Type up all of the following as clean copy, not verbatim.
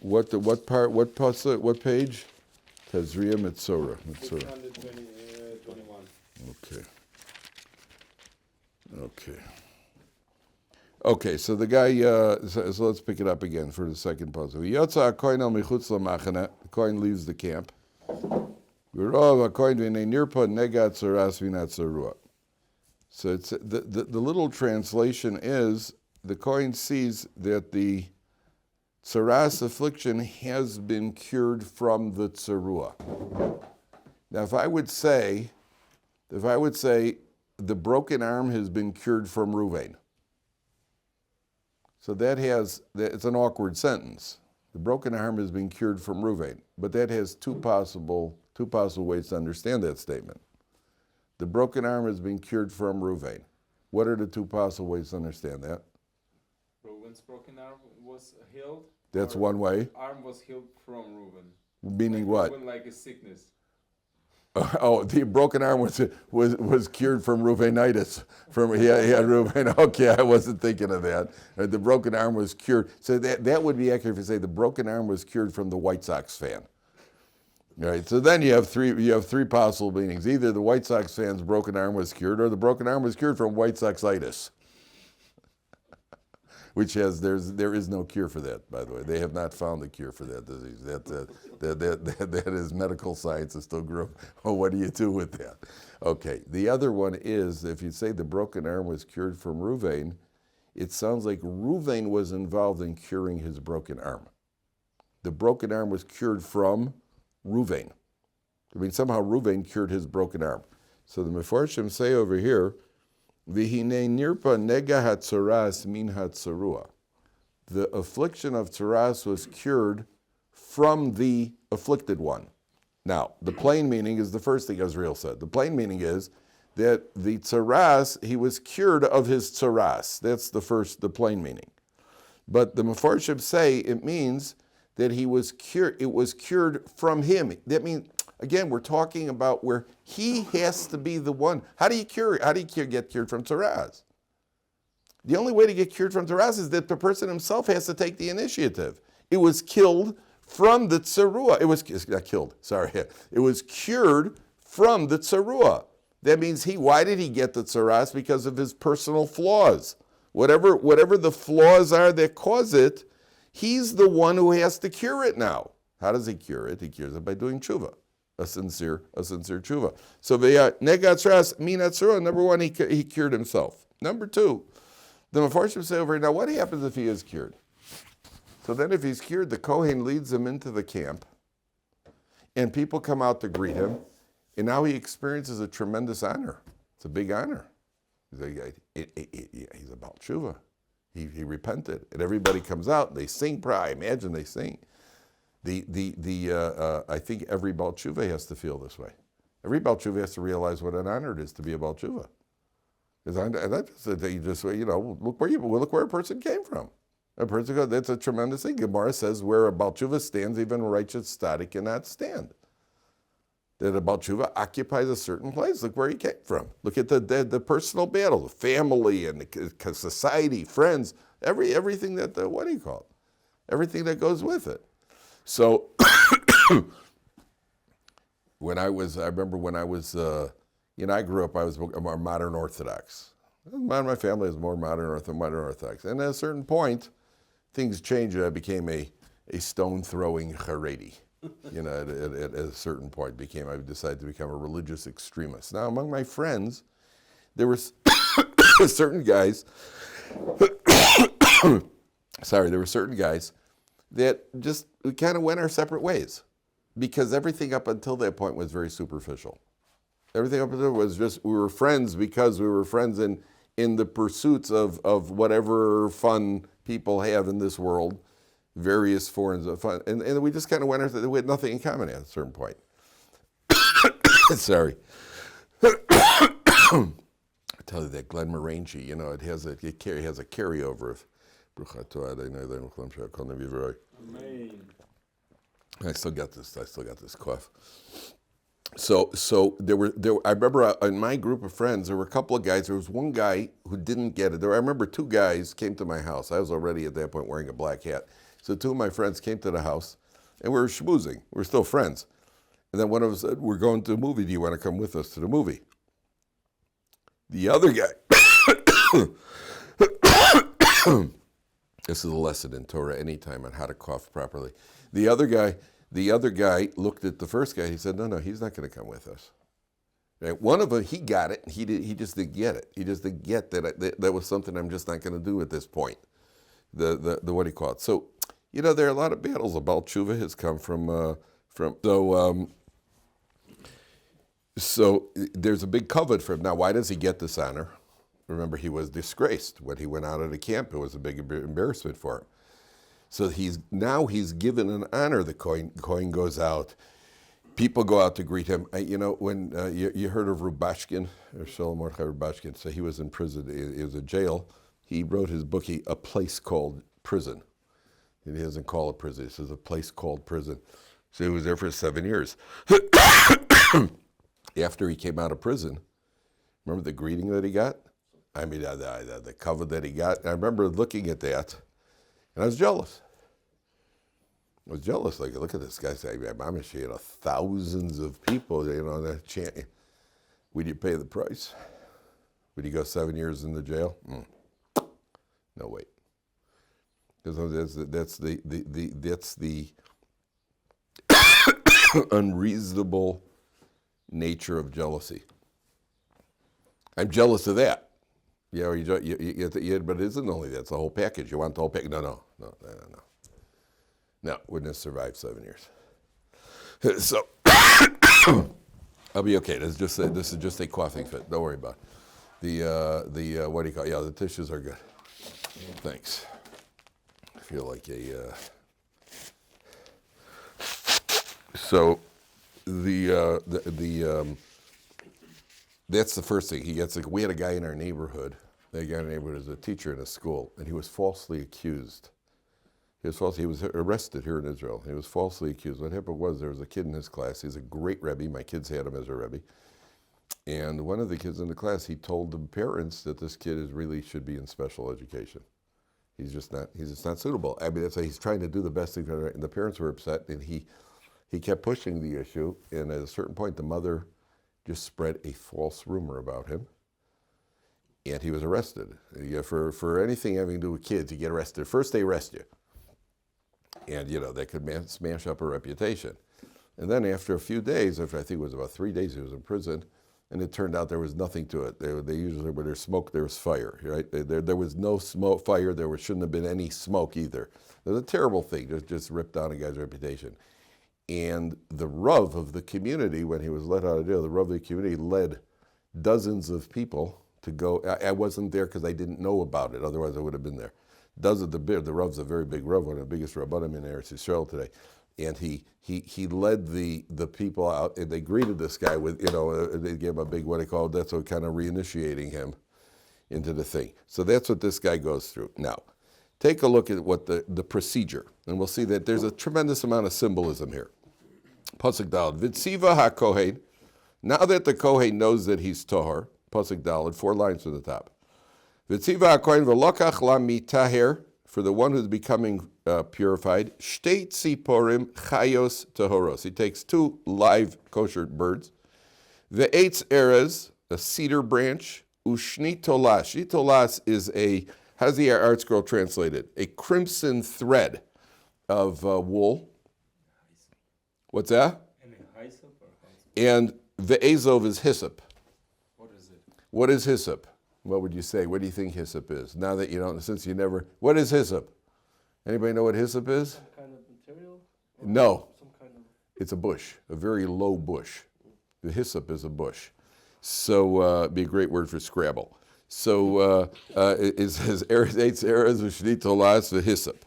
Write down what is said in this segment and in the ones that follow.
what pasuk, what page? Tazria Metzora. 621. Okay, so the guy, so let's pick it up again for the second puzzle. Yotza HaKohen al michutz lamachane, the Kohen leaves the camp. V'rov HaKohen v'nei nirpa negat tzaras v'nat tzarua. So it's, the little translation is, the Kohen sees that the tzaras affliction has been cured from the tzarua. Now if I would say, the broken arm has been cured from Ruvain. So it's an awkward sentence. The broken arm has been cured from Ruvain, but that has two possible ways to understand that statement. The broken arm has been cured from Ruvain. What are the two possible ways to understand that? Reuven's broken arm was healed. That's one way. Arm was healed from Reuven. Meaning like what? Reuven, like a sickness. Oh, the broken arm was cured from Reuveinitis. He had Reuven. Okay, I wasn't thinking of that. The broken arm was cured. So that would be accurate if you say the broken arm was cured from the White Sox fan. All right. So then you have three possible meanings. Either the White Sox fan's broken arm was cured, or the broken arm was cured from White Soxitis. Which there is no cure for that, by the way. They have not found the cure for that disease. That is medical science is still growing. Well, what do you do with that? Okay, the other one is, if you say the broken arm was cured from Ruvain, it sounds like Ruvain was involved in curing his broken arm. The broken arm was cured from Ruvain. I mean, somehow Ruvain cured his broken arm. So the Mefarshim say over here, V'hinei nirpa nega hatzaras min hatzarua. The affliction of tzaras was cured from the afflicted one. Now, the plain meaning is the first thing Israel said. The plain meaning is that the tzaras, he was cured of his tzaras. That's the plain meaning. But the Mefarshim say it means that he was cured. It was cured from him. That means, again, we're talking about where he has to be the one. How do you get cured from tzaras? The only way to get cured from tzaras is that the person himself has to take the initiative. It was killed from the tzarua. It was not killed. Sorry, it was cured from the tzarua. That means why did he get the tzaras? Because of his personal flaws. Whatever the flaws are that cause it, he's the one who has to cure it now. How does he cure it? He cures it by doing tshuva. A sincere tshuva. So negat tzaras min hatzarua. Number one, he cured himself. Number two, the Mefarshim say over here, now what happens if he is cured? So then if he's cured, the Kohen leads him into the camp, and people come out to greet him, and now he experiences a tremendous honor. It's a big honor. He's about tshuva. He repented, and everybody comes out, and they sing. I imagine they sing. I think every Baal Tshuva has to feel this way. Every Baal Tshuva has to realize what an honor it is to be a Baal Tshuva. Look where a person came from. A person goes, that's a tremendous thing. Gemara says where a Baal Tshuva stands, even a righteous tzaddik cannot stand. That a Baal Tshuva occupies a certain place. Look where he came from. Look at the personal battle, the family and the society, friends, everything that everything that goes with it. So, I remember when I was, I grew up, I was more modern Orthodox. My family is more modern Orthodox. And at a certain point, things changed. I became a stone-throwing Haredi. At a certain point, I decided to become a religious extremist. Now, among my friends, there were certain guys, that just we kind of went our separate ways, because everything up until that point was very superficial. Everything up until was just we were friends because we were friends in the pursuits of whatever fun people have in this world, various forms of fun, and we just kind of went our, we had nothing in common at a certain point. Sorry. I tell you that Glen Morangi, it has a carryover of. Amen. I still got this cough. So there were. I remember in my group of friends, there were a couple of guys. There was one guy who didn't get it. I remember two guys came to my house. I was already at that point wearing a black hat. So two of my friends came to the house, and we were schmoozing. We're still friends. And then one of us said, we're going to a movie. Do you want to come with us to the movie? The other guy, this is a lesson in Torah anytime on how to cough properly. The other guy looked at the first guy. He said, no, he's not going to come with us. Right? One of them, he got it. He just didn't get it. He just didn't get that was something I'm just not going to do at this point. The what do you call it? So, there are a lot of battles about tshuva has come from. So there's a big covet for him. Now, why does he get this honor? Remember, he was disgraced when he went out of the camp. It was a big embarrassment for him. So he's given an honor. The coin goes out. People go out to greet him. When you heard of Rubashkin, or Shalom Mordechai Rubashkin, so he was in prison. It was a jail. He wrote his book, A Place Called Prison. He doesn't call it prison. He says a place called prison. So he was there for 7 years. After he came out of prison, remember the greeting that he got? I mean, the cover that he got. I remember looking at that, and I was jealous. Like, look at this guy. I'm thousands of people, that chant. Would you pay the price? Would you go 7 years in the jail? No, wait. Because that's the unreasonable nature of jealousy. I'm jealous of that. But it isn't only that. It's the whole package. You want the whole package? No. No, wouldn't have survived 7 years. So I'll be okay. This is just a coughing fit. Don't worry about it. What do you call it? Yeah, the tissues are good. Thanks. I feel like so that's the first thing. He gets we had a guy in our neighborhood. That guy in our neighborhood was a teacher in a school, and he was falsely accused. He was arrested here in Israel. He was falsely accused. What happened was there was a kid in his class. He's a great Rabbi. My kids had him as a Rabbi. And one of the kids in the class, he told the parents that this kid really should be in special education. He's just not suitable. I mean, that's why he's trying to do the best thing. And the parents were upset, and he kept pushing the issue. And at a certain point, the mother just spread a false rumor about him. And he was arrested. For anything having to do with kids, you get arrested. First, they arrest you. And, they could smash up a reputation. And then after a few days, after I think it was about 3 days he was in prison, and it turned out there was nothing to it. They usually, where there's smoke, there's fire, right? There was no fire, shouldn't have been any smoke either. It was a terrible thing, just ripped down a guy's reputation. And the Rav of the community, when he was let out of jail, the Rav of the community led dozens of people to go. I wasn't there because I didn't know about it, otherwise I would have been there. The Rav's a very big Rav, one of the biggest Rabbanim in Eretz Yisrael today. And he led the people out, and they greeted this guy with, they gave him a big, what they call, that's what kind of reinitiating him into the thing. So that's what this guy goes through. Now, take a look at what the procedure, and we'll see that there's a tremendous amount of symbolism here. Pasuk Daled, Vitziva HaKohen, now that the Kohen knows that he's Tahor, Pasuk Daled, 4 lines from the top. Vitziva HaKohen v'lokach la mitaher, for the one who's becoming purified, shtei tziporim chayos tahoros. He takes 2 live kosher birds. Ve'etz erez, a cedar branch, ushni tolas. Shni tolas is how's the Art Scroll translated? A crimson thread of wool. What's that? And ve'ezov is hyssop. What is it? What is hyssop? What would you say? What do you think hyssop is? Now that you don't, since you never, what is hyssop? Anybody know what hyssop is? Some kind of material? No. Some kind of... It's a bush, a very low bush. The hyssop is a bush. So it'd be a great word for Scrabble. So it says, Eitz eres v'shnit tolas v'hyssop.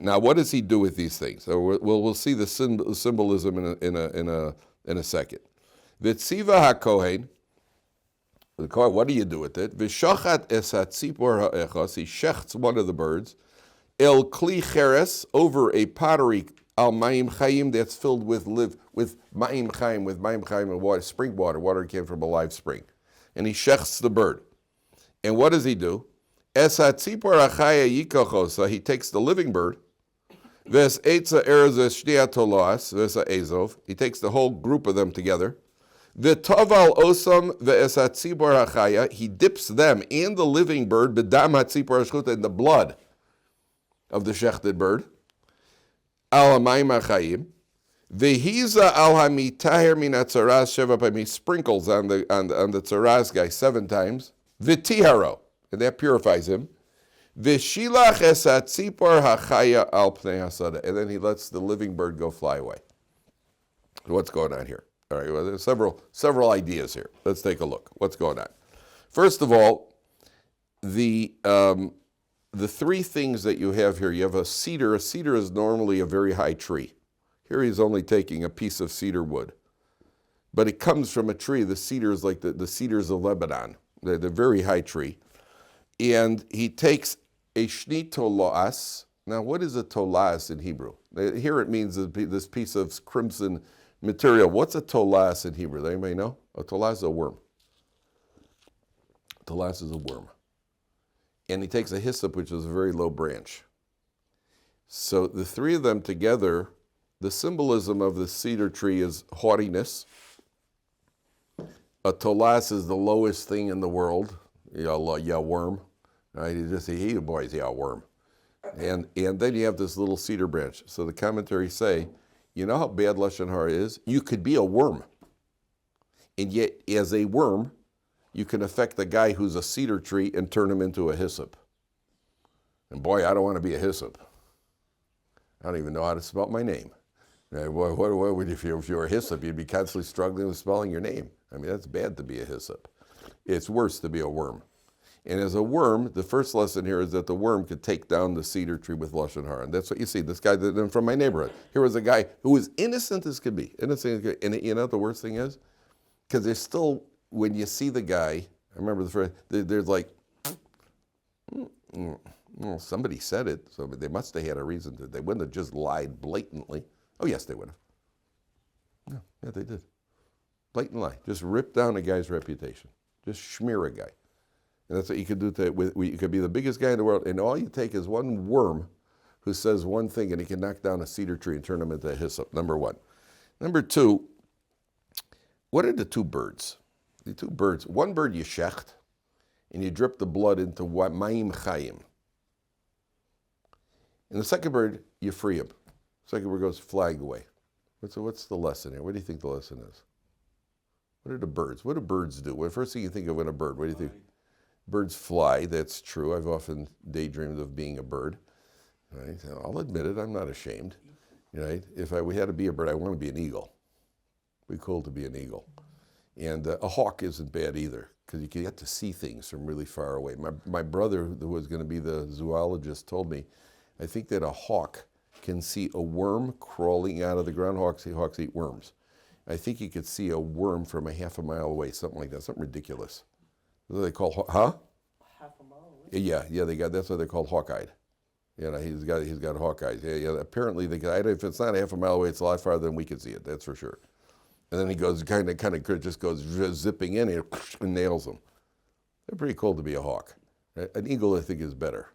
Now, what does he do with these things? So we'll see the symbolism in a second. Vitziva HaKohen, what do you do with it? V'shachat es hatzipor ha'echos, he shechts one of the birds, el kli cheres, over a pottery, al mayim chayim, that's filled with mayim chayim and water, spring water that came from a live spring. And he shechts the bird. And what does he do? Es hatzipor ha'chaya yikochosa, he takes the living bird, Ves Eitza Erez Shnia Tolas, Ves Ezov. He takes the whole group of them together. V'toval osam ve'esat tzibor hachaya. He dips them and the living bird b'dam hatzipor hashchuta, in the blood of the shechted bird. Al hamayim hachayim. Vehiza al hamitaher min hatzaras sheva pa'im. He sprinkles on the tzaras guy 7 times. V'tiharo, and that purifies him. V'shilach esat tzipor hachaya al pnei hasada, and then he lets the living bird go fly away. What's going on here? All right, well, there's several ideas here. Let's take a look. What's going on? First of all, the 3 things that you have here. You have a cedar. A cedar is normally a very high tree. Here he's only taking a piece of cedar wood. But it comes from a tree. The cedar is like the cedars of Lebanon. They're a very high tree. And he takes a shni tolas. Now, what is a tolas in Hebrew? Here it means this piece of crimson material. What's a tolas in Hebrew? Does anybody know? A tolas is a worm. A tolas is a worm. And he takes a hyssop, which is a very low branch. So the 3 of them together, the symbolism of the cedar tree is haughtiness. A tolas is the lowest thing in the world. Yeah, worm. Right? You just say, hey, boys, yeah, worm. And then you have this little cedar branch. So the commentaries say, you know how bad Lashon Hara is? You could be a worm. And yet, as a worm, you can affect the guy who's a cedar tree and turn him into a hyssop. And boy, I don't want to be a hyssop. I don't even know how to spell my name. What would if you were a hyssop, you'd be constantly struggling with spelling your name. I mean, that's bad to be a hyssop. It's worse to be a worm. And as a worm, the first lesson here is that the worm could take down the cedar tree with Lashon Hara. And that's what you see. This guy from my neighborhood. Here was a guy who was innocent as could be. Innocent as could be. And you know what the worst thing is? Because there's still, when you see the guy, I remember the first, there's like, well, somebody said it, so they must have had a reason to. They wouldn't have just lied blatantly. Oh, yes, they would have. Yeah, they did. Blatant lie. Just rip down a guy's reputation. Just smear a guy. And that's what you could do. You could be the biggest guy in the world, and all you take is one worm who says one thing, and he can knock down a cedar tree and turn him into a hyssop, number 1. Number 2, what are the 2 birds? The 2 birds. One bird you shecht, and you drip the blood into mayim chayim. And the second bird, you free him. The second bird goes flying away. What's the lesson here? What do you think the lesson is? What are the birds? What do birds do? Well, first thing you think of when a bird, what do you think? Birds fly, that's true. I've often daydreamed of being a bird. Right? I'll admit it, I'm not ashamed. Right? If we had to be a bird, I want to be an eagle. It'd be cool to be an eagle. And a hawk isn't bad either, because you get to see things from really far away. My brother, who was going to be the zoologist, told me, I think that a hawk can see a worm crawling out of the ground. Hawks eat worms. I think you could see a worm from a half a mile away, something like that, something ridiculous. What do they call, huh? Half a mile away? Yeah, that's what they call hawk-eyed. You know, he's got hawk eyes. Yeah. Apparently, if it's not half a mile away, it's a lot farther than we can see it. That's for sure. And then he goes, kind of just goes zipping in and nails them. They're pretty cool to be a hawk. An eagle, I think, is better.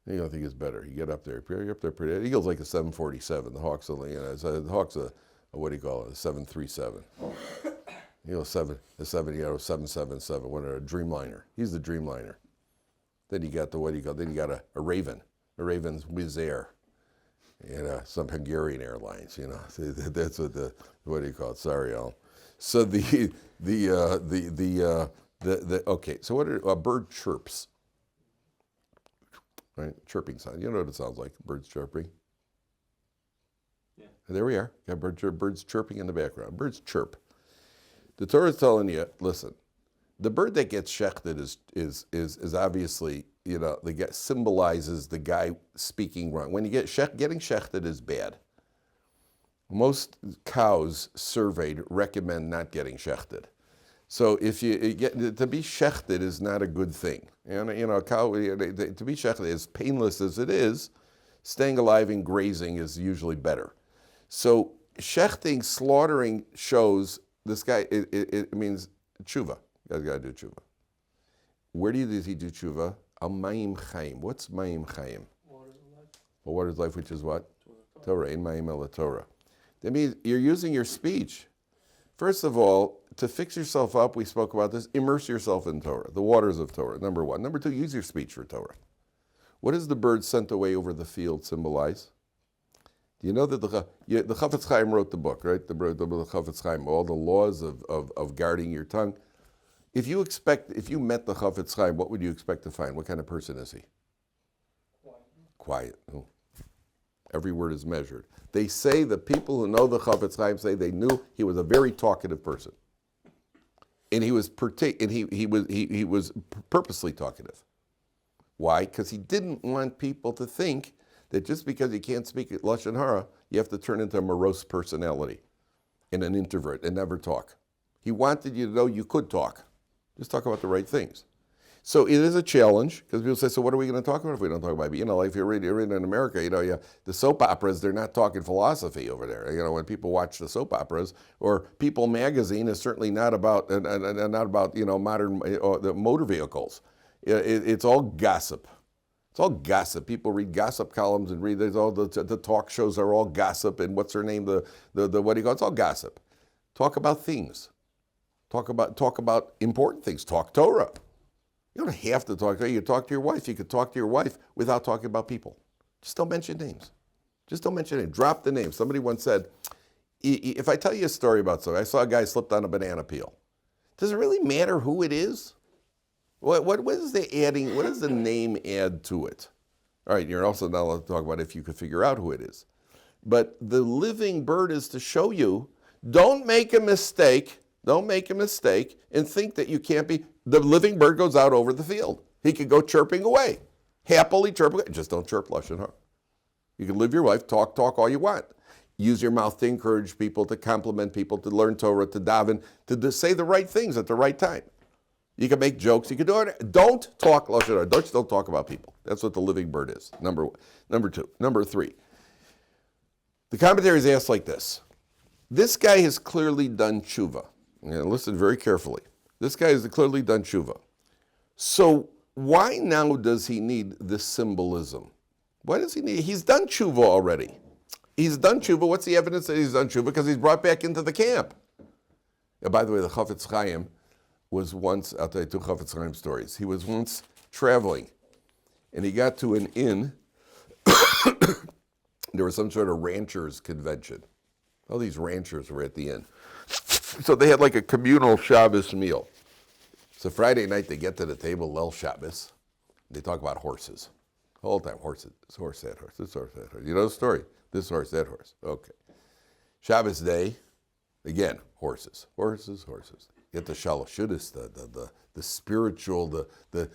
An eagle, I think, is better. You get up there, you're up there pretty. An eagle's like a 747. The hawk's only, the hawk's a what do you call it? A 737. You know, 777. What a Dreamliner. He's the Dreamliner. Then you got then you got a Raven. A Raven's Wizz Air. Some Hungarian airlines, that's what do you call it? Sorry, Al. So okay. So what a bird chirps, right? Chirping sound. You know what it sounds like? Birds chirping. Yeah. There we are. Got birds chirping in the background. Birds chirp. The Torah is telling you, listen, the bird that gets shechted is obviously, symbolizes the guy speaking wrong. When you getting shechted is bad. Most cows surveyed recommend not getting shechted. So if you to be shechted is not a good thing. And a cow, to be shechted, as painless as it is, staying alive and grazing is usually better. So shechting, slaughtering shows this guy, it means tshuva. You guys got to do tshuva. Where does he do tshuva? Al mayim chayim. What's mayim chayim? Water of life. Well, water is life, which is what? To Torah, ein ma'im ela Torah. That means you're using your speech. First of all, to fix yourself up, we spoke about this, immerse yourself in Torah, the waters of Torah, number one. Number two, use your speech for Torah. What does the bird sent away over the field symbolize? Do you know that the Chafetz Chaim wrote the book, right? The Chafetz Chaim, all the laws of guarding your tongue. If you met the Chafetz Chaim, what would you expect to find? What kind of person is he? Quiet. Oh. Every word is measured. They say the people who know the Chafetz Chaim say they knew he was a very talkative person, and he was purposely talkative. Why? Because he didn't want people to think that just because you can't speak Lashon Hara, you have to turn into a morose personality and an introvert and never talk. He wanted you to know you could talk. Just talk about the right things. So it is a challenge, because people say, so what are we going to talk about if we don't talk about it? Like if you're reading in America, the soap operas, they're not talking philosophy over there. When people watch the soap operas, or People magazine is certainly not about modern the motor vehicles. It's all gossip. It's all gossip. People read gossip columns and read all the talk shows are all gossip. And what's her name? The what do you call it? It's all gossip. Talk about things. Talk about important things. Talk Torah. You don't have to talk. You can talk to your wife. You could talk to your wife without talking about people. Just don't mention names. Just don't mention names. Drop the name. Somebody once said, if I tell you a story about something, I saw a guy slipped on a banana peel. Does it really matter who it is? What is the adding? What does the name add to it? All right, you're also not allowed to talk about if you could figure out who it is. But the living bird is to show you, don't make a mistake. Don't make a mistake and think that you can't be. The living bird goes out over the field. He could go chirping away, happily chirping away. Just don't chirp Lashon Hara. You can live your life, talk all you want. Use your mouth to encourage people, to compliment people, to learn Torah, to daven, to say the right things at the right time. You can make jokes. You can do it. Don't talk Lashon Hara. Don't talk about people. That's what the living bird is. Number one. Number two. Number three. The commentary is asked like this. This guy has clearly done tshuva. Listen very carefully. This guy has clearly done tshuva. So why now does he need this symbolism? Why does he need? He's done tshuva already. He's done tshuva. What's the evidence that he's done tshuva? Because he's brought back into the camp. By the way, the Chafetz Chaim was once, I'll tell you two Chafetz Chaim stories. He was once traveling, and he got to an inn. There was some sort of ranchers convention. All these ranchers were at the inn. So they had like a communal Shabbos meal. So Friday night they get to the table, Lel Shabbos. They talk about horses. The whole time, horses. This horse, that horse, this horse, that horse. You know the story? This horse, that horse. Okay. Shabbos day, again, horses. Horses, horses. Get the Shalashudis, the spiritual, the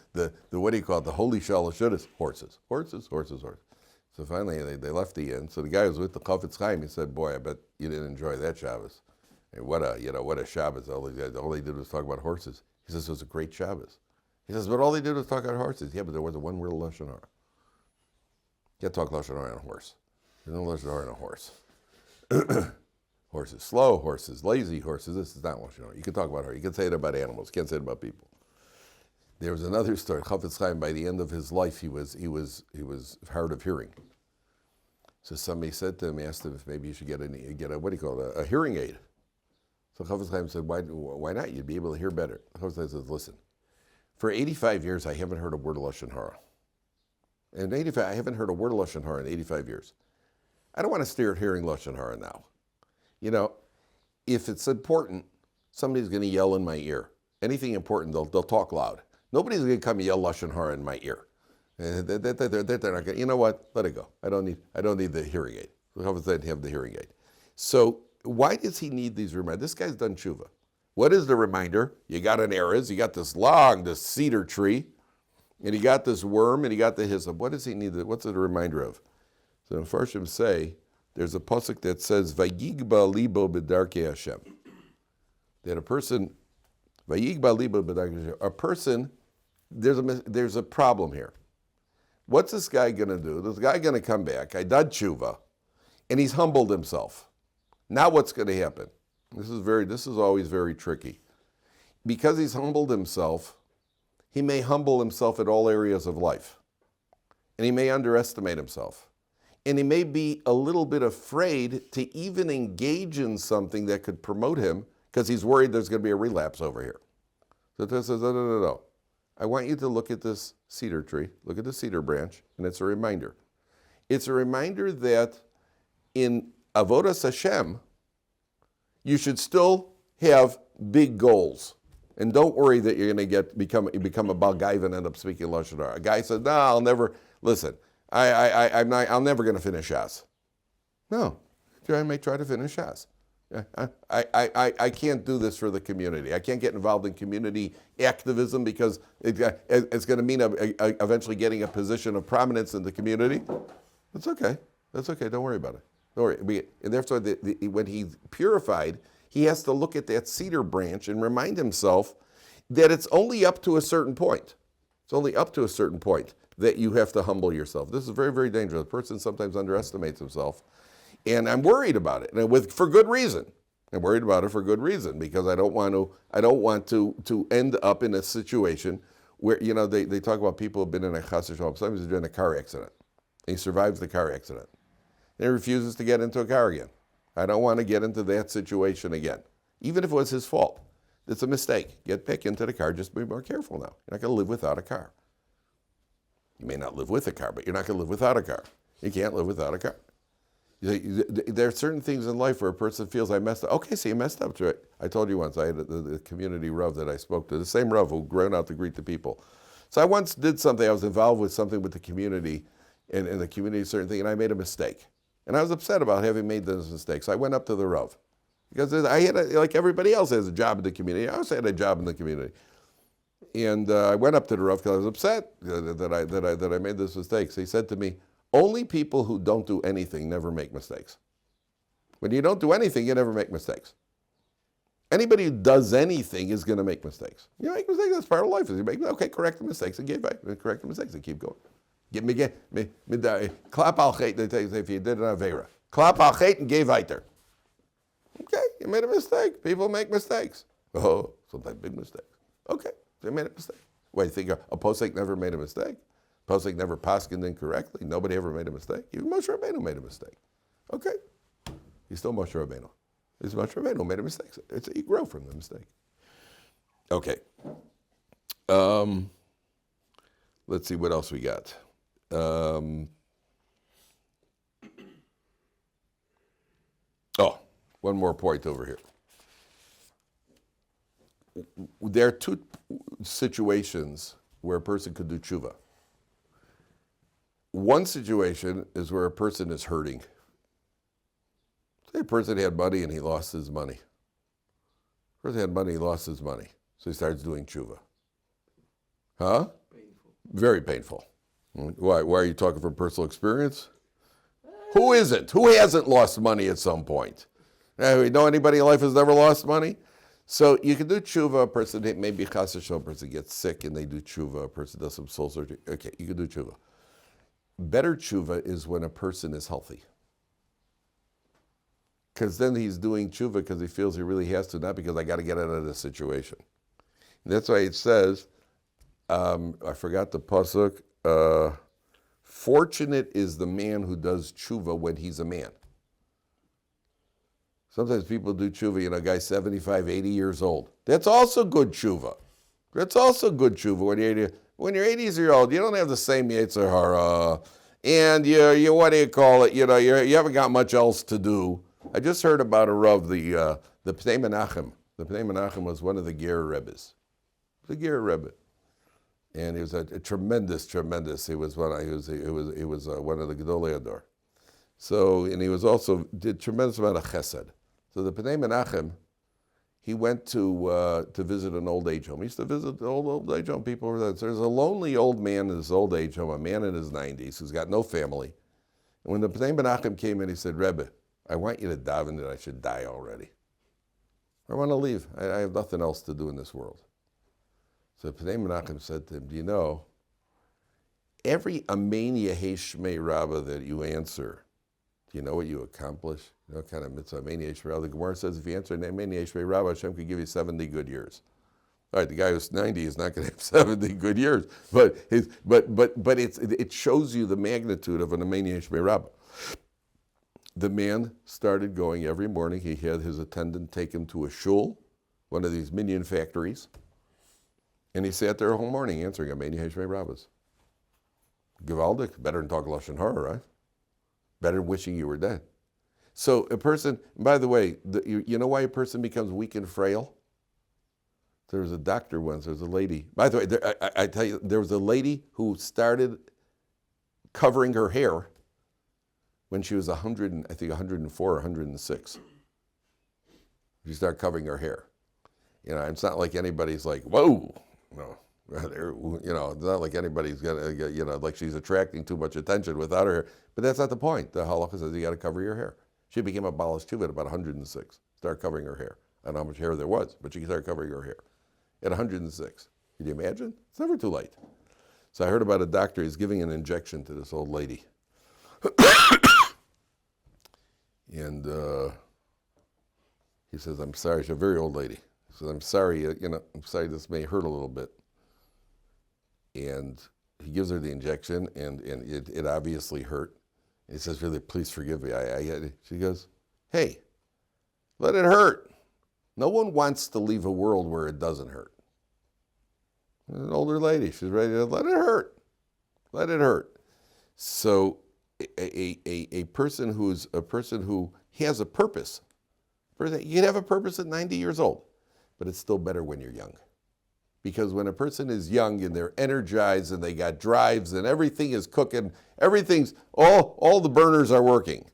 what do you call it? The holy Shalashudis. Horses. Horses, horses, horses. So finally they left the inn. So the guy was with the Chafetz Chaim. He said, boy, I bet you didn't enjoy that Shabbos. And what a Shabbos. All they did was talk about horses. He says, it was a great Shabbos. He says, but all they did was talk about horses. Yeah, but there wasn't one real Lashon Hara. You can't talk Lashon Hara on a horse. There's no Lashon Hara on a horse. Horses slow, horses lazy, horses. This is not Lashon Hara. You can talk about her. You can say it about animals. You can't say it about people. There was another story. Chafetz Chaim, by the end of his life, he was hard of hearing. So somebody said to him, asked him if maybe you should get a what do you call it, a hearing aid. So Chafetz Chaim said, why not? You'd be able to hear better. Chafetz Chaim says, listen, for 85 years, I haven't heard a word of Lashon Hara. I haven't heard a word of Lashon Hara in 85 years. I don't want to stare at hearing Lashon Hara now. If it's important, somebody's going to yell in my ear. Anything important, they'll talk loud. Nobody's going to come and yell Lashon Hara in my ear. They're not going. You know what? Let it go. I don't need the hearing aid. Chafetz Chaim have the hearing aid. So why does he need these reminders? This guy's done tshuva. What is the reminder? You got an erez, you got this cedar tree, and you got this worm, and you got the hyssop. What does he need? What's it a reminder of? So the Farshim say, there's a pasuk that says, Vayigba libo b'darkei Hashem. That a person, Vayigba libo b'darkei Hashem, a person, there's a problem here. What's this guy going to do? This guy going to come back, I did tshuva, and he's humbled himself. Now what's going to happen? This is always very tricky. Because he's humbled himself, he may humble himself in all areas of life. And he may underestimate himself. and he may be a little bit afraid to even engage in something that could promote him because he's worried there's going to be a relapse over here. So Torah says, no. I want you to look at this cedar tree, look at the cedar branch, and it's a reminder. It's a reminder that in Avodas Hashem, you should still have big goals. And don't worry that you're going to become a Baal Gaiva and end up speaking Lashon Hara. A guy said, no, I'll never, listen, I'm never going to finish Shas. No, I may try to finish Shas. I can't do this for the community. I can't get involved in community activism because it's going to mean eventually getting a position of prominence in the community. That's okay. Don't worry about it. Don't worry. And therefore, when he's purified, he has to look at that cedar branch and remind himself that it's only up to a certain point. It's only up to a certain point that you have to humble yourself. This is very, very dangerous. A person sometimes underestimates himself. And I'm worried about it, and for good reason. I'm worried about it for good reason because I don't want to end up in a situation where, they talk about people who have been in a chas v'shalom. Sometimes he's been in a car accident. And he survives the car accident. And he refuses to get into a car again. I don't want to get into that situation again, even if it was his fault. It's a mistake. Get back into the car. Just be more careful now. You're not going to live without a car. You may not live with a car, but you're not going to live without a car. You can't live without a car. There are certain things in life where a person feels, I messed up. Okay, so you messed up. Right? I told you once, I had the community Rav that I spoke to, the same Rav who ran out to greet the people. So I once did something, I was involved with something with the community, and the community, certain thing, and I made a mistake. And I was upset about having made those mistakes. I went up to the Rav. Because I had, like everybody else has a job in the community, I also had a job in the community. And I went up to the Rav because I was upset that I made this mistake. So he said to me, only people who don't do anything never make mistakes. When you don't do anything, you never make mistakes. Anybody who does anything is going to make mistakes. You make mistakes, that's part of life. Okay, correct the mistakes and correct the mistakes and keep going. Klap al chet, if you did an avera. Klap al chet and geh weiter. Okay, you made a mistake. People make mistakes. Oh, sometimes big mistakes. Okay, they made a mistake. Wait, you think a posek never made a mistake? Posek never paskined incorrectly? Nobody ever made a mistake? Even Moshe Rabbeinu made a mistake. Okay, he's still Moshe Rabbeinu. He's Moshe Rabbeinu who made a mistake. You grow from the mistake. Okay. Let's see what else we got. One more point over here. There are two situations where a person could do tshuva. One situation is where a person is hurting. Say a person had money and he lost his money. A person had money, he lost his money. So he starts doing tshuva. Huh? Painful. Very painful. Why are you talking from personal experience? Who isn't? Who hasn't lost money at some point? You know anybody in life who's never lost money? So you can do tshuva. A person maybe chas v'shalom, a person gets sick and they do tshuva. A person does some soul surgery. Okay, you can do tshuva. Better tshuva is when a person is healthy. Because then he's doing tshuva because he feels he really has to, not because I got to get out of this situation. And that's why it says, I forgot the pasuk, fortunate is the man who does tshuva when he's a man. Sometimes people do tshuva, a guy's 75, 80 years old. That's also good tshuva. That's also good tshuva when you're 80. When you're 80 years old, you don't have the same Yetzer Hara, and you what do you call it? You haven't got much else to do. I just heard about a Rav, the Pnei Menachem. The Pnei Menachem was one of the Ger Rebbes. The Ger Rebbe, and he was a tremendous. He was one of the Gedolei Ador. So, and he was also did tremendous amount of chesed. So the Pnei Menachem, he went to visit an old age home. He used to visit the old age home. People were there. So there's a lonely old man in this old age home, a man in his 90s who's got no family. And when the Pnei Menachem came in, he said, Rebbe, I want you to daven that I should die already. I want to leave. I have nothing else to do in this world. So Pnei Menachem said to him, do you know, every Amen Yehei Shmei Rabbah that you answer, do you know what you accomplish? You know what kind of mitzvah Amen Yehei Shmei Rabbah? The Gemara says if you answer Amen Yehei Shmei Rabbah, Hashem could give you 70 good years. All right, the guy who's 90 is not going to have 70 good years, but it shows you the magnitude of an Amen Yehei Shmei Rabbah. The man started going every morning. He had his attendant take him to a shul, one of these minion factories, and he sat there the whole morning answering Ameni Heshmei Rabbis. Gewaldic, better than talk Lashon Hara, right? Better than wishing you were dead. So a person, by the way, you know why a person becomes weak and frail? There was a doctor once, there was a lady. By the way, I tell you, there was a lady who started covering her hair when she was 100, I think 104 or 106. She started covering her hair. You know, it's not like anybody's like, whoa, no. You know, it's not like anybody's gonna, you know, like she's attracting too much attention without her hair. But that's not the point. The halakha says you got to cover your hair. She became a balas tshuva at about 106. Started covering her hair. I don't know how much hair there was, but she started covering her hair at 106. Can you imagine? It's never too late. So I heard about a doctor. He's giving an injection to this old lady, and he says, "I'm sorry." She's a very old lady. He says, "I'm sorry. You know, I'm sorry. This may hurt a little bit." And he gives her the injection, and it obviously hurt. And he says, "Really, please forgive me." She goes, "Hey, let it hurt. No one wants to leave a world where it doesn't hurt." An older lady, she's ready to let it hurt. Let it hurt. So a person who has a purpose, you can have a purpose at 90 years old, but it's still better when you're young. Because when a person is young and they're energized and they got drives and everything is cooking, all the burners are working.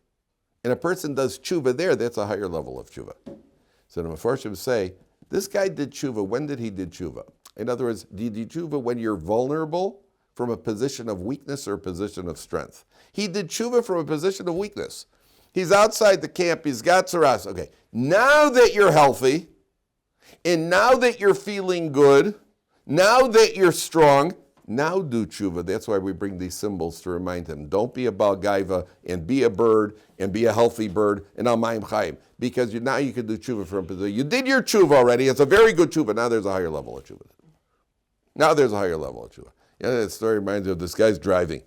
And a person does tshuva there, that's a higher level of tshuva. So the Mefarshim say, this guy did tshuva. When did he do tshuva? In other words, do you do tshuva when you're vulnerable from a position of weakness or a position of strength? He did tshuva from a position of weakness. He's outside the camp, he's got tzaras. Okay, now that you're healthy, and now that you're feeling good, now that you're strong, now do tshuva. That's why we bring these symbols to remind him. Don't be a Baal Gaiva and be a bird and be a healthy bird and al-Mayim Chaim. Because now you can do tshuva from a position. You did your tshuva already. It's a very good tshuva. Now there's a higher level of tshuva. Now there's a higher level of tshuva. You know, that story reminds me of this guy's driving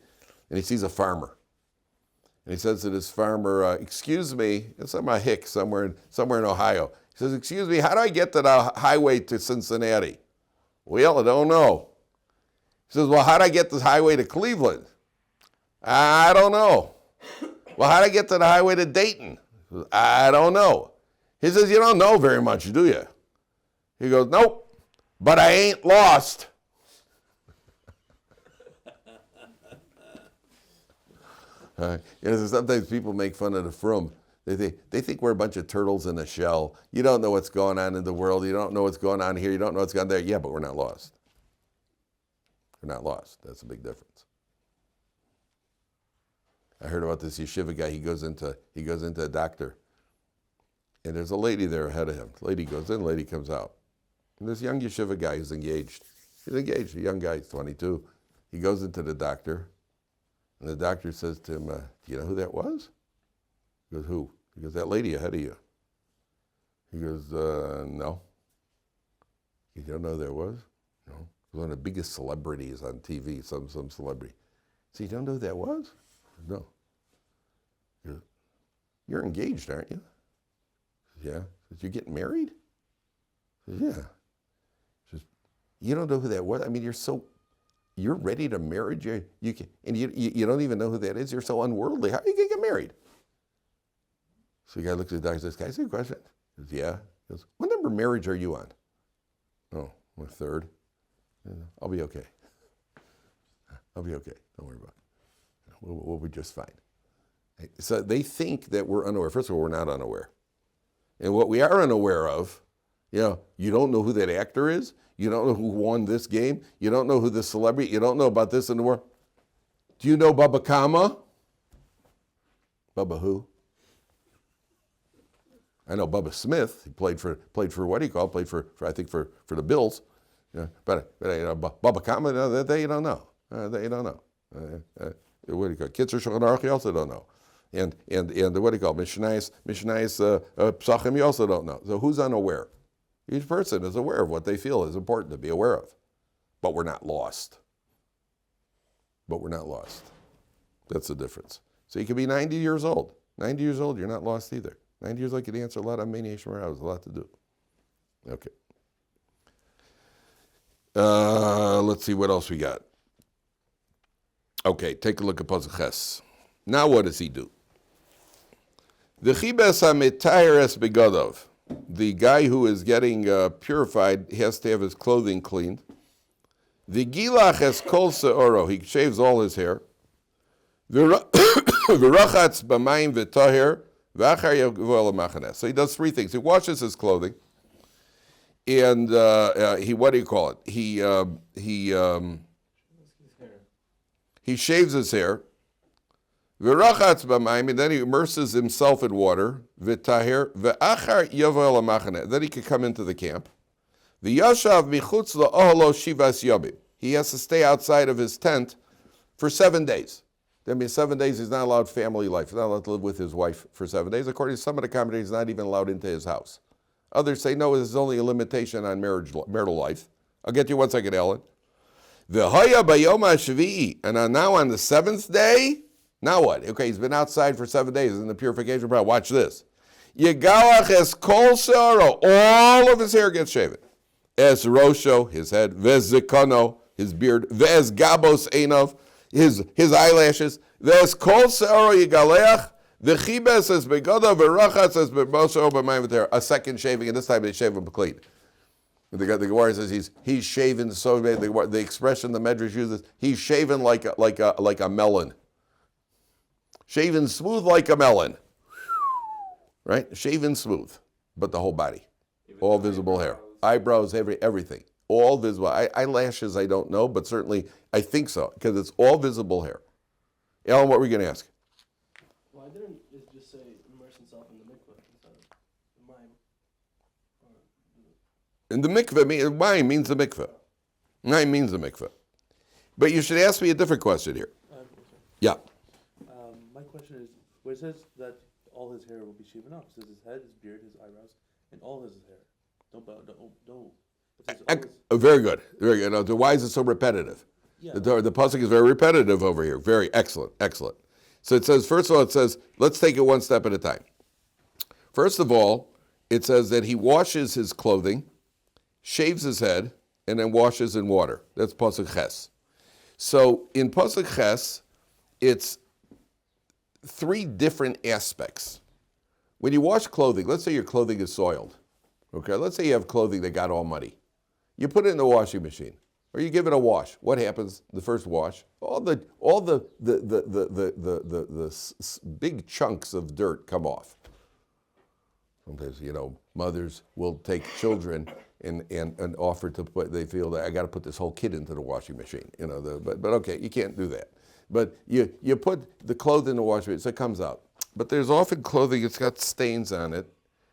and he sees a farmer. And he says to this farmer, excuse me, it's on my hick somewhere in Ohio. He says, excuse me, how do I get to the highway to Cincinnati? Well, I don't know. He says, well, how do I get the highway to Cleveland? I don't know. Well, how do I get to the highway to Dayton? He says, I don't know. He says, you don't know very much, do you? He goes, nope, but I ain't lost. You know, sometimes people make fun of the frum. They think we're a bunch of turtles in a shell. You don't know what's going on in the world. You don't know what's going on here. You don't know what's going on there. Yeah, but we're not lost. We're not lost. That's a big difference. I heard about this yeshiva guy. He goes into a doctor, and there's a lady there ahead of him. The lady goes in, the lady comes out. And this young yeshiva guy who's engaged. He's engaged, a young guy, he's 22. He goes into the doctor, and the doctor says to him, do you know who that was? He goes, who? He goes, that lady ahead of you. He goes, no. You don't know who that was? No. It was one of the biggest celebrities on TV, some celebrity. So you don't know who that was? No. He goes, you're engaged, aren't you? He says, yeah. He says, you're getting married? He says, yeah. He says, you don't know who that was? I mean, you're ready to marry? You don't even know who that is? You're so unworldly. How are you going to get married? So the guy looks at the doctor and says, can I ask you a question? He says, yeah. He goes, what number marriage are you on? Oh, I'm a third. I'll be okay. I'll be okay. Don't worry about it. We'll be just fine. So they think that we're unaware. First of all, we're not unaware. And what we are unaware of, you don't know who that actor is. You don't know who won this game. You don't know who this celebrity. You don't know about this in the world. Do you know Baba Kama? Baba who? I know Bubba Smith. He played for what do you call? Played for I think for the Bills. But Bubba Kama, that you don't know. That you don't know. What do you call? Kitzur Shulchan Aruch, you also don't know. And what do you call? Mishnayos Psachim, you also don't know. So who's unaware? Each person is aware of what they feel is important to be aware of. But we're not lost. That's the difference. So you could be 90 years old. 90 years old, you're not lost either. 90 years old, you could answer a lot of Meni Shemar. There's a lot to do. Okay. Let's see what else we got. Okay, take a look at Pasuk Ches. Now what does he do? The chibes hamitayres begodov. The guy who is getting purified has to have his clothing cleaned. The gilach es kol seoro. He shaves all his hair. V'rachatz b'mayim v'taher v'achar yavol l'machanes. So he does three things. He washes his clothing, and he, what do you call it? He shaves his hair. V'rachatz b'mayim, and then he immerses himself in water. V'taher v'achar yavol l'machanes. Then he can come into the camp. The yashav michutz la'ohlo shivas yomim. He has to stay outside of his tent for 7 days. That means 7 days he's not allowed family life. He's not allowed to live with his wife for 7 days. According to some of the commentators, he's not even allowed into his house. Others say, no, there's only a limitation on marital life. I'll get you 1 second, Ellen. V'haya bayoma shvi'i. And now on the 7th day, now what? Okay, he's been outside for 7 days in the purification process. Watch this. Yegalach es kol seoro. All of his hair gets shaven. Es rosho, his head. Vez zikono, his beard. Vez gabos einov, his eyelashes. Vez kol seoro yigaleach. The chibes es begoda v'rachatz es b'mosho b'mayim v'ter. A second shaving, and this time they shave him clean. The Gemara says he's shaven so bad. The expression the Medrash uses, he's shaven like a melon. Shaven smooth like a melon. Right? Shaven smooth, but the whole body. All visible hair. Eyebrows, everything. All visible. Eyelashes, I don't know, but certainly I think so, because it's all visible hair. Alan, what were you going to ask? Why didn't it just say immerse himself in the mikveh instead of the mime? In the mikveh, mine means the mikveh. Mine means the mikveh. But you should ask me a different question here. Yeah. My question is, where it says that all his hair will be shaven off, it says his head, his beard, his eyebrows, and all his hair. Don't. It says Very good. Very good. Now, why is it so repetitive? Yeah. The pasuk is very repetitive over here. Very excellent. Excellent. So it says, first of all, it says, let's take it one step at a time. First of all, it says that he washes his clothing, shaves his head, and then washes in water. That's pasuk ches. So in pasuk ches, it's 3 different aspects. When you wash clothing, let's say your clothing is soiled. Okay, let's say you have clothing that got all muddy. You put it in the washing machine, or you give it a wash. What happens the first wash? All the big chunks of dirt come off. Sometimes, mothers will take children and offer to put. They feel that I got to put this whole kid into the washing machine. But okay, you can't do that. But you put the clothing in the washing machine, so it comes out. But there's often clothing that's got stains on it.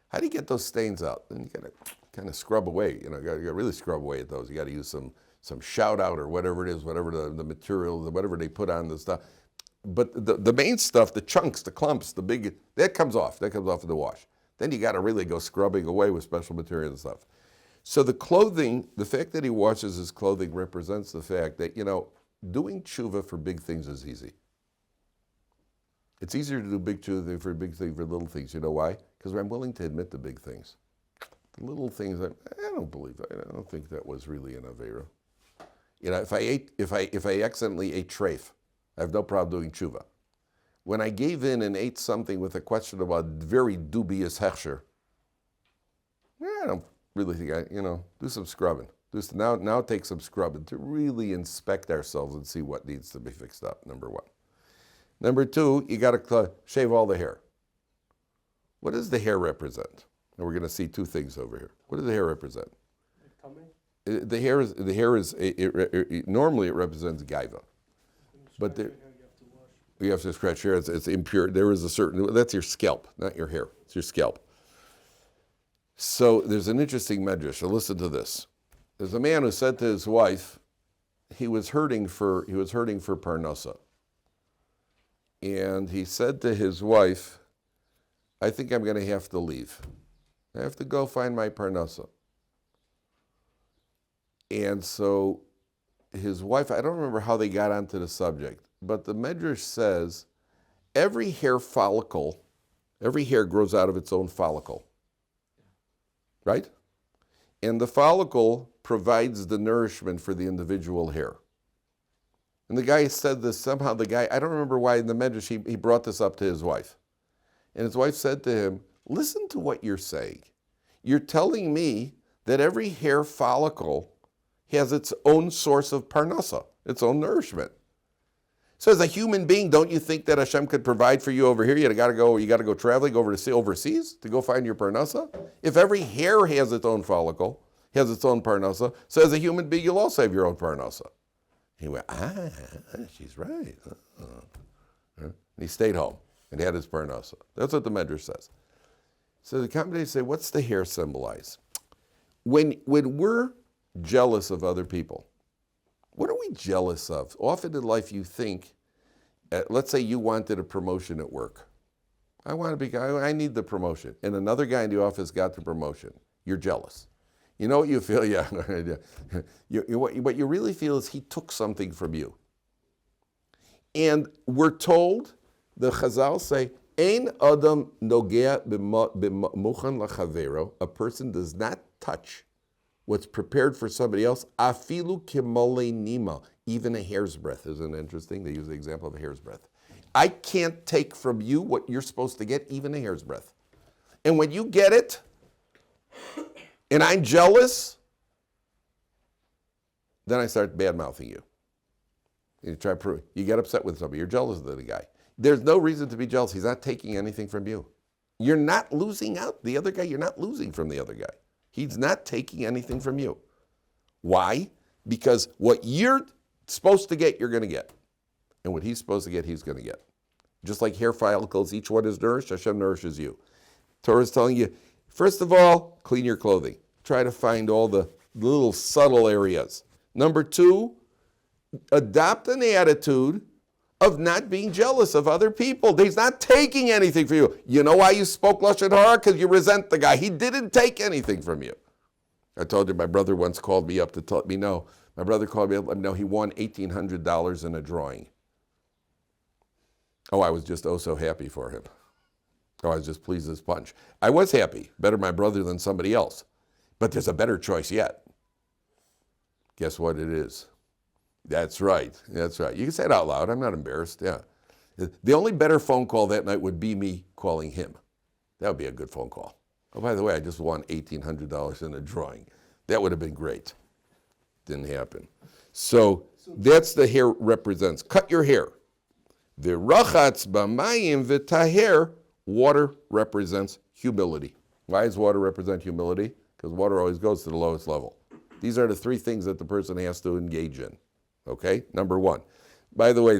How do you get those stains out? Then you got to kind of scrub away. You got to really scrub away at those. You got to use some shout out or whatever it is, whatever the material, whatever they put on the stuff. But the main stuff, the chunks, the clumps, the big, that comes off. That comes off in the wash. Then you got to really go scrubbing away with special material and stuff. So the clothing, the fact that he washes his clothing represents the fact that, doing tshuva for big things is easy. It's easier to do big tshuva for big things, for little things. You know why? Because I'm willing to admit the big things. The little things, I don't think that was really an avera. If I accidentally ate treif, I have no problem doing tshuva. When I gave in and ate something with a question about very dubious hechsher, I don't really think do some scrubbing. Now take some scrubbing to really inspect ourselves and see what needs to be fixed up, number 1. Number 2, you got to shave all the hair. What does the hair represent? And we're going to see 2 things over here. What does the hair represent? Tummy? The hair is normally it represents gaiva, but you have to scratch hair. It's impure. There is a certain, that's your scalp, not your hair. It's your scalp. So there's an interesting medrash. So listen to this. There's a man who said to his wife, he was hurting for parnasa. And he said to his wife, I think I'm going to have to leave. I have to go find my parnasa. And so his wife, I don't remember how they got onto the subject, but the Medrash says every hair follicle, every hair grows out of its own follicle, right? And the follicle provides the nourishment for the individual hair. And the guy said this, somehow the guy, I don't remember why in the Medrash, he brought this up to his wife. And his wife said to him, listen to what you're saying. You're telling me that every hair follicle has its own source of parnasa, its own nourishment. So as a human being, don't you think that Hashem could provide for you over here? You got to go traveling overseas to go find your parnasa? If every hair has its own follicle, has its own parnasa, so as a human being, you'll also have your own parnasa. He went, she's right. And he stayed home and had his parnasa. That's what the Medrash says. So the commentators say, what's the hair symbolize? When we're jealous of other people, what are we jealous of? Often in life you think, let's say you wanted a promotion at work. I need the promotion. And another guy in the office got the promotion. You're jealous. You know what you feel? Yeah. What you really feel is he took something from you. And we're told, the Chazal say, Ein adam nogea b'muchan lachavero. A person does not touch what's prepared for somebody else. Afilu kimole nima. Even a hair's breadth. Isn't it interesting? They use the example of a hair's breadth. I can't take from you what you're supposed to get, even a hair's breadth. And when you get it, and I'm jealous, then I start bad-mouthing you. You get upset with somebody. You're jealous of the guy. There's no reason to be jealous. He's not taking anything from you. You're not losing out. The other guy, you're not losing from the other guy. He's not taking anything from you. Why? Because what you're supposed to get, you're going to get. And what he's supposed to get, he's going to get. Just like hair follicles, each one is nourished, Hashem nourishes you. Torah is telling you, first of all, clean your clothing. Try to find all the little subtle areas. Number 2, adopt an attitude of not being jealous of other people. He's not taking anything from you. You know why you spoke Lashon Hara? Because you resent the guy. He didn't take anything from you. I told you my brother once called me up to tell me no. My brother called me up, no, he won $1,800 in a drawing. Oh, I was just so happy for him. Oh, I was just pleased as punch. I was happy. Better my brother than somebody else. But there's a better choice yet. Guess what it is? That's right. That's right. You can say it out loud. I'm not embarrassed. Yeah. The only better phone call that night would be me calling him. That would be a good phone call. Oh, by the way, I just won $1,800 in a drawing. That would have been great. Didn't happen. So that's the hair represents. Cut your hair. V'rachatz b'mayim v'taher. Water represents humility. Why does water represent humility? Because water always goes to the lowest level. These are the 3 things that the person has to engage in. Okay, number 1. By the way,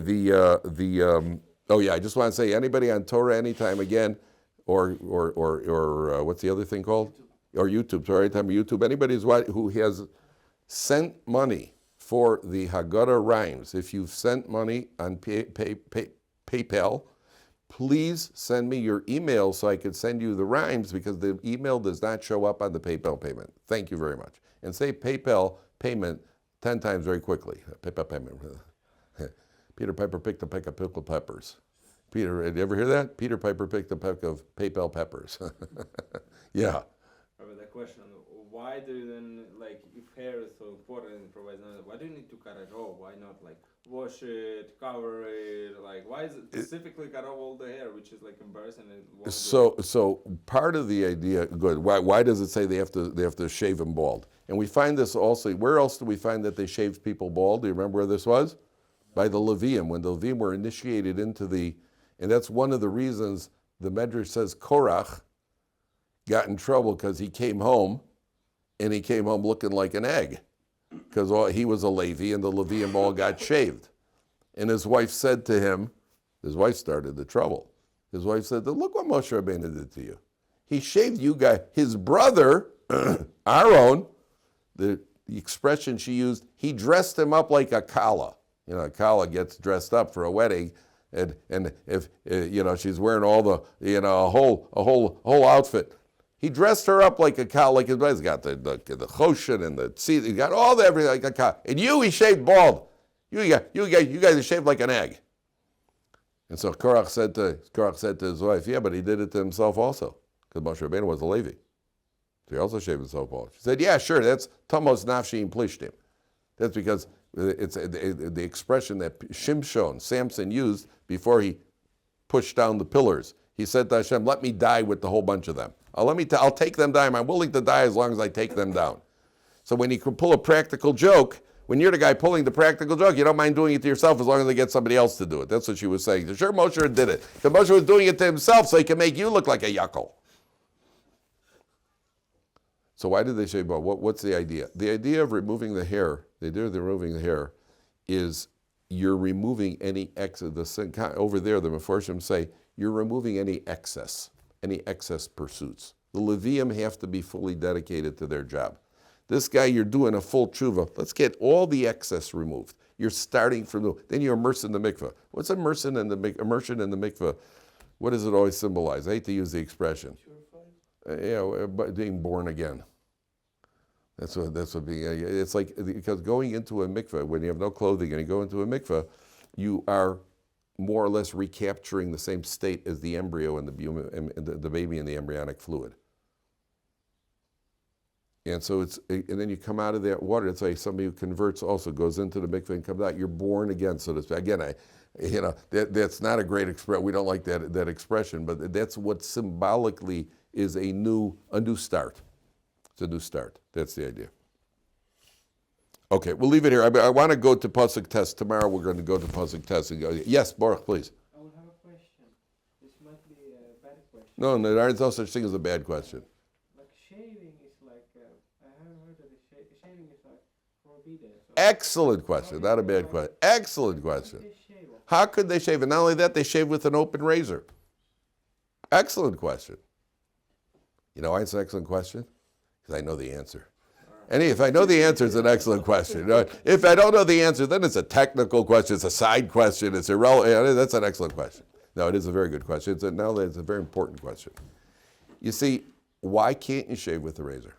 I just want to say, anybody on Torah Anytime Again, or what's the other thing called? Or YouTube, Torah Anytime YouTube. Anybody who has sent money for the Haggadah rhymes, if you've sent money on PayPal, please send me your email so I can send you the rhymes, because the email does not show up on the PayPal payment. Thank you very much. And say PayPal payment 10 times very quickly. PayPal payment. Peter Piper picked a peck of pickled peppers. Peter, did you ever hear that? Peter Piper picked a peck of PayPal peppers. Yeah. The question, why do you then, if hair is so important and provides nourishment, why do you need to cut it off? Why not wash it, cover it? Why is it specifically cut off all the hair, which is embarrassing? So part of the idea, good. Why does it say they have to shave them bald? And we find this also. Where else do we find that they shaved people bald? Do you remember where this was? By the Levium, when the Levium were initiated into and that's one of the reasons the Medrash says Korach got in trouble, because he came home looking like an egg, because he was a Levi and the Levium all got shaved. And his wife said to him, his wife started the trouble. His wife said, look what Moshe Rabbeinu did to you. He shaved you guys. His brother, Aaron, the expression she used, he dressed him up like a kala. A kala gets dressed up for a wedding, and if she's wearing all the a whole outfit. He dressed her up like a cow, like his brother. He's got the choshen and the seed. He got all the everything like a cow. And he shaved bald. You guys are shaved like an egg. And so Korach said to his wife, yeah, but he did it to himself also, because Moshe Rabbeinu was a Levi. So he also shaved himself bald. She said, yeah, sure, that's Tamos Nafshi and Plishtim. That's because it's the expression that Shimshon, Samson, used before he pushed down the pillars. He said to Hashem, let me die with the whole bunch of them. I'll take them down. I'm willing to die as long as I take them down. So when you can pull a practical joke, when you're the guy pulling the practical joke, you don't mind doing it to yourself as long as they get somebody else to do it. That's what she was saying. Sure, Moshe did it. Because Moshe was doing it to himself so he can make you look like a yuckle. So why did they shave bald? What's the idea? The idea of removing the hair, is you're removing any excess. Over there, the Meforshim say, you're removing any excess pursuits. The Levium have to be fully dedicated to their job. This guy, you're doing a full tshuva. Let's get all the excess removed. You're starting from the, then you immerse in the mikveh. What's immersion in the mikveh? What does it always symbolize? I hate to use the expression. But being born again. That's what being. It's like, because going into a mikveh when you have no clothing and you go into a mikveh, you are more or less recapturing the same state as the embryo and the baby in the embryonic fluid. And so and then you come out of that water. It's like somebody who converts also goes into the mikveh and comes out. You're born again, so to speak. Again, that's not a great expression. We don't like that expression, but that's what symbolically is a new start. It's a new start. That's the idea. Okay, we'll leave it here. I want to go to Pasuk Test. Tomorrow we're going to go to Pasuk Test. And go. Yes, Baruch, please. I would have a question. This might be a bad question. No, there is no such thing as a bad question. Like shaving is like, I haven't heard of it. Shaving is like forbidden. So Excellent question, not a bad question. Excellent question. How could they shave? And not only that, they shave with an open razor. Excellent question. You know why it's an excellent question? Because I know the answer. And if I know the answer, it's an excellent question. If I don't know the answer, then it's a technical question. It's a side question. It's irrelevant. That's an excellent question. No, it is a very good question. It's a very important question. You see, why can't you shave with a razor?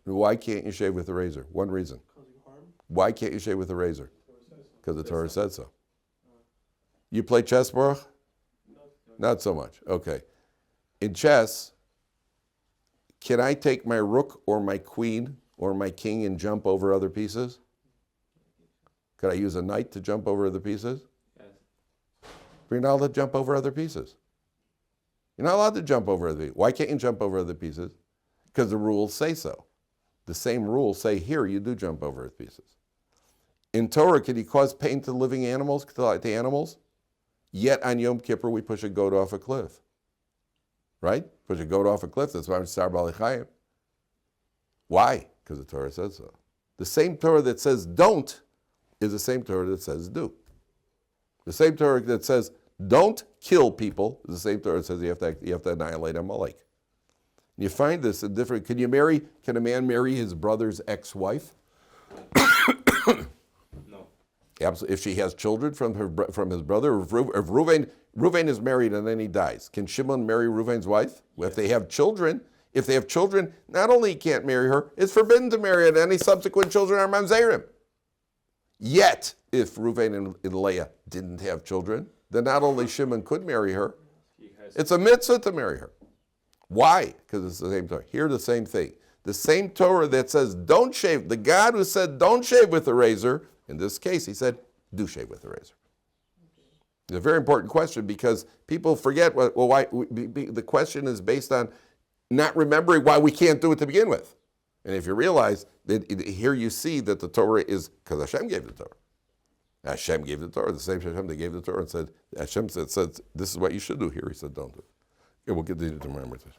Why can't you shave with a razor? One reason. Why can't you shave with a razor? Because the Torah said so. You play chess, Baruch? Not so much. Okay. In chess, can I take my rook or my queen or my king and jump over other pieces? Could I use a knight to jump over other pieces? Yes. You're not allowed to jump over other pieces. You're not allowed to jump over other pieces. Why can't you jump over other pieces? Because the rules say so. The same rules say here you do jump over other pieces. In Torah, can you cause pain to living animals, to animals? Yet on Yom Kippur we push a goat off a cliff. Right? Push a goat off a cliff. That's why I'm Sar Balichayim. Why? Because the Torah says so. The same Torah that says don't is the same Torah that says do. The same Torah that says don't kill people is the same Torah that says you have to annihilate Amalek. You find this in different. Can a man marry his brother's ex-wife? No. Absolutely. If she has children from his brother, if Reuven is married and then he dies, can Shimon marry Reuven's wife? If they have children, not only he can't marry her, it's forbidden to marry her, and any subsequent children are mamzerim. Yet, if Reuven and Leah didn't have children, then not only Shimon could marry her, it's a mitzvah to marry her. Why? Because it's the same Torah. Here, the same thing. The same Torah that says don't shave, the God who said don't shave with a razor, in this case, he said do shave with a razor. It's a very important question because people forget, why the question is based on not remembering why we can't do it to begin with. And if you realize that here you see that the Torah is, because Hashem gave the Torah. Hashem gave the Torah, the same Hashem that gave the Torah and said, Hashem said, this is what you should do here. He said, don't do it. Okay, we'll continue to remember this.